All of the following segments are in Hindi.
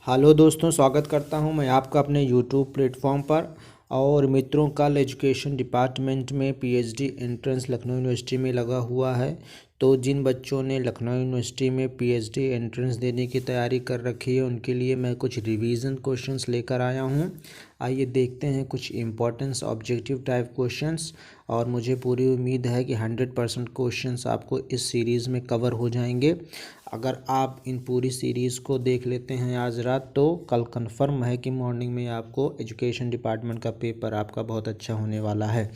हेलो दोस्तों, स्वागत करता हूं मैं आपका अपने यूट्यूब प्लेटफॉर्म पर। और मित्रों, कल एजुकेशन डिपार्टमेंट में पीएचडी एंट्रेंस लखनऊ यूनिवर्सिटी में लगा हुआ है। तो जिन बच्चों ने लखनऊ यूनिवर्सिटी में पीएचडी एंट्रेंस देने की तैयारी कर रखी है उनके लिए मैं कुछ रिवीजन क्वेश्चंस लेकर आया हूं। आइए देखते हैं कुछ इम्पोर्टेंस ऑब्जेक्टिव टाइप क्वेश्चंस। और मुझे पूरी उम्मीद है कि 100% क्वेश्चंस आपको इस सीरीज़ में कवर हो जाएंगे। अगर आप इन पूरी सीरीज़ को देख लेते हैं आज रात, तो कल कंफर्म है कि मॉर्निंग में आपको एजुकेशन डिपार्टमेंट का पेपर आपका बहुत अच्छा होने वाला है।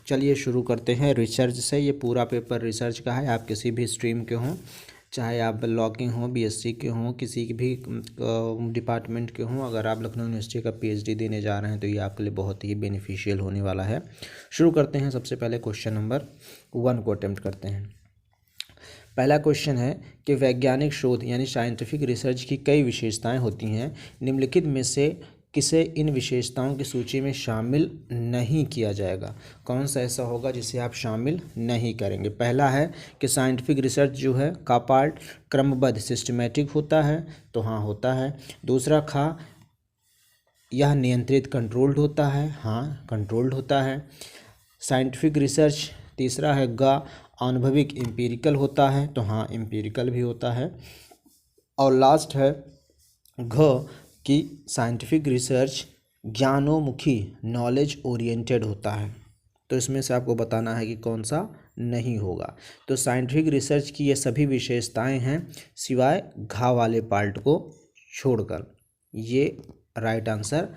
चलिए शुरू करते हैं रिसर्च से। ये पूरा पेपर रिसर्च का है। आप किसी भी स्ट्रीम के हों, चाहे आप लॉ के हों, बीएससी के हों, किसी भी डिपार्टमेंट के हों, अगर आप लखनऊ यूनिवर्सिटी का पीएचडी देने जा रहे हैं तो ये आपके लिए बहुत ही बेनिफिशियल होने वाला है। शुरू करते हैं। सबसे पहले क्वेश्चन नंबर 1 को अटेम्प्ट करते हैं। पहला क्वेश्चन है कि वैज्ञानिक शोध यानी साइंटिफिक रिसर्च की कई विशेषताएं होती हैं। निम्नलिखित में से किसे इन विशेषताओं की सूची में शामिल नहीं किया जाएगा? कौन सा ऐसा होगा जिसे आप शामिल नहीं करेंगे? पहला है कि साइंटिफिक रिसर्च जो है का पार्ट क्रमबद्ध सिस्टमेटिक होता है, तो हाँ होता है। दूसरा खा यह नियंत्रित कंट्रोल्ड होता है, हाँ कंट्रोल्ड होता है। साइंटिफिक रिसर्च तीसरा है गा अनुभविक एम्पिरिकल होता है, तो हाँ एम्पिरिकल भी होता है। और लास्ट है घ कि साइंटिफिक रिसर्च ज्ञानोमुखी नॉलेज ओरिएंटेड होता है। तो इसमें से आपको बताना है कि कौन सा नहीं होगा। तो साइंटिफिक रिसर्च की ये सभी विशेषताएं हैं सिवाय घा वाले पार्ट को छोड़कर। ये राइट आंसर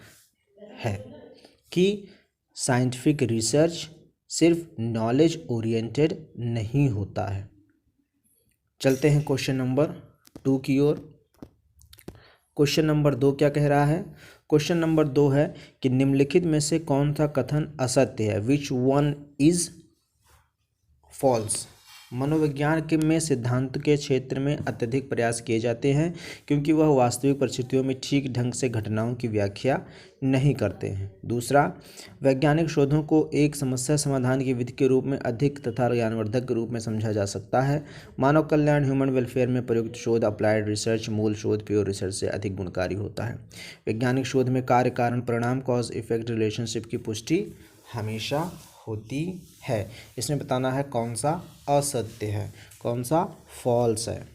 है कि साइंटिफिक रिसर्च सिर्फ नॉलेज ओरिएंटेड नहीं होता है। चलते हैं क्वेश्चन नंबर 2 की ओर। क्वेश्चन नंबर 2 क्या कह रहा है? क्वेश्चन नंबर 2 है कि निम्नलिखित में से कौन सा कथन असत्य है? Which one is false? मनोविज्ञान के में सिद्धांत के क्षेत्र में अत्यधिक प्रयास किए जाते हैं क्योंकि वह वास्तविक परिस्थितियों में ठीक ढंग से घटनाओं की व्याख्या नहीं करते हैं। दूसरा, वैज्ञानिक शोधों को एक समस्या समाधान की विधि के रूप में अधिक तथा ज्ञानवर्धक के रूप में समझा जा सकता है। मानव कल्याण ह्यूमन वेलफेयर में प्रयुक्त शोध अप्लाइड रिसर्च मूल शोध प्योर रिसर्च से अधिक गुणकारी होता है। वैज्ञानिक शोध में कार्य कारण परिणाम कॉज इफेक्ट रिलेशनशिप की पुष्टि हमेशा होती है। इसमें बताना है कौन सा असत्य है, कौन सा फॉल्स है।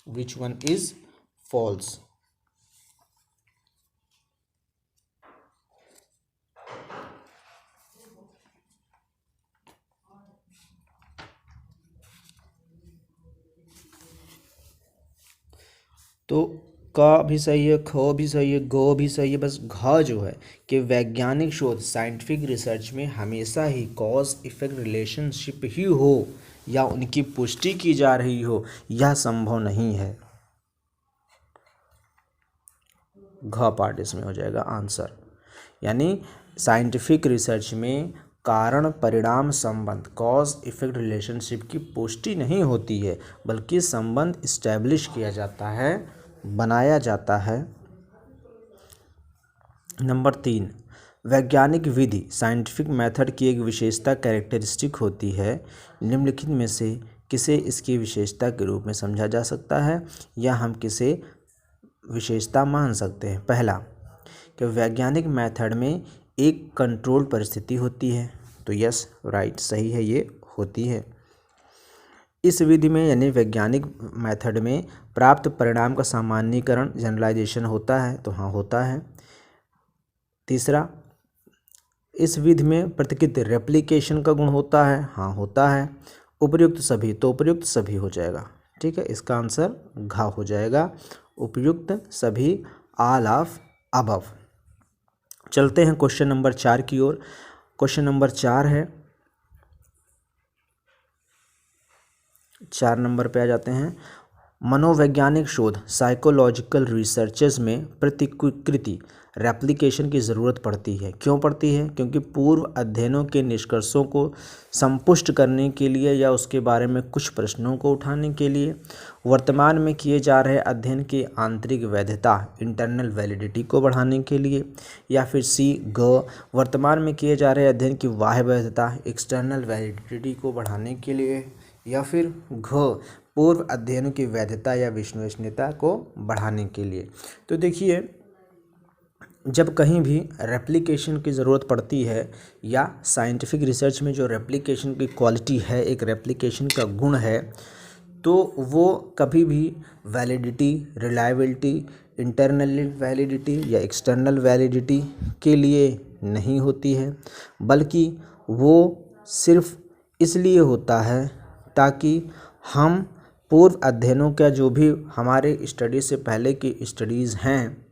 Which one is false? तो का भी सही है, ख भी सही है, गो भी सही है, बस घ जो है कि वैज्ञानिक शोध साइंटिफिक रिसर्च में हमेशा ही कॉज इफेक्ट रिलेशनशिप ही हो या उनकी पुष्टि की जा रही हो, यह संभव नहीं है। घ पार्ट इसमें हो जाएगा आंसर। यानी साइंटिफिक रिसर्च में कारण परिणाम संबंध कॉज इफेक्ट रिलेशनशिप की पुष्टि नहीं होती है, बल्कि संबंध इस्टेब्लिश किया जाता है, बनाया जाता है। नंबर 3, वैज्ञानिक विधि साइंटिफिक मेथड की एक विशेषता कैरेक्टरिस्टिक होती है। निम्नलिखित में से किसे इसकी विशेषता के रूप में समझा जा सकता है या हम किसे विशेषता मान सकते हैं? पहला कि वैज्ञानिक मेथड में एक कंट्रोल्ड परिस्थिति होती है, तो यस राइट सही है, ये होती है। इस विधि में यानी वैज्ञानिक मेथड में प्राप्त परिणाम का सामान्यीकरण जनरलाइजेशन होता है, तो हाँ होता है। तीसरा, इस विधि में प्रतिकृत रेप्लिकेशन का गुण होता है, हाँ होता है। उपयुक्त सभी, तो उपयुक्त सभी हो जाएगा, ठीक है, इसका आंसर घ हो जाएगा। उपयुक्त सभी, ऑल ऑफ अबव। चलते हैं क्वेश्चन नंबर 4 की ओर। क्वेश्चन नंबर 4 है, 4 नंबर पे आ जाते हैं। मनोवैज्ञानिक शोध साइकोलॉजिकल रिसर्चेज में प्रतिकृति रेप्लिकेशन की ज़रूरत पड़ती है। क्यों पड़ती है? क्योंकि पूर्व अध्ययनों के निष्कर्षों को संपुष्ट करने के लिए या उसके बारे में कुछ प्रश्नों को उठाने के लिए, वर्तमान में किए जा रहे अध्ययन की आंतरिक वैधता इंटरनल वैलिडिटी को बढ़ाने के लिए, या फिर सी ग वर्तमान में किए जा रहे अध्ययन की बाह्य वैधता एक्सटर्नल वैलिडिटी को बढ़ाने के लिए, या फिर घ पूर्व अध्ययनों की वैधता या विश्वसनीयता को बढ़ाने के लिए। तो देखिए, जब कहीं भी रेप्लिकेशन की ज़रूरत पड़ती है या साइंटिफिक रिसर्च में जो रेप्लिकेशन की क्वालिटी है, एक रेप्लिकेशन का गुण है, तो वो कभी भी वैलिडिटी, रिलायबिलिटी, इंटरनल वैलिडिटी या एक्सटर्नल वैलिडिटी के लिए नहीं होती है, बल्कि वो सिर्फ इसलिए होता है ताकि हम पूर्व अध्ययनों का जो भी हमारे स्टडी से पहले की स्टडीज़ हैं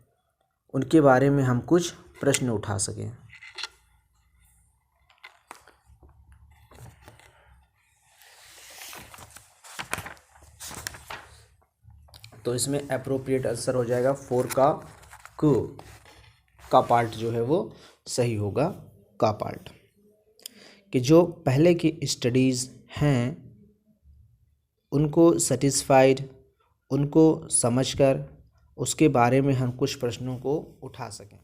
उनके बारे में हम कुछ प्रश्न उठा सकें। तो इसमें अप्रोप्रिएट आंसर हो जाएगा 4 का पार्ट जो है वो सही होगा, का पार्ट, कि जो पहले की स्टडीज़ हैं उनको सेटिस्फाइड, उनको समझकर उसके बारे में हम कुछ प्रश्नों को उठा सकें।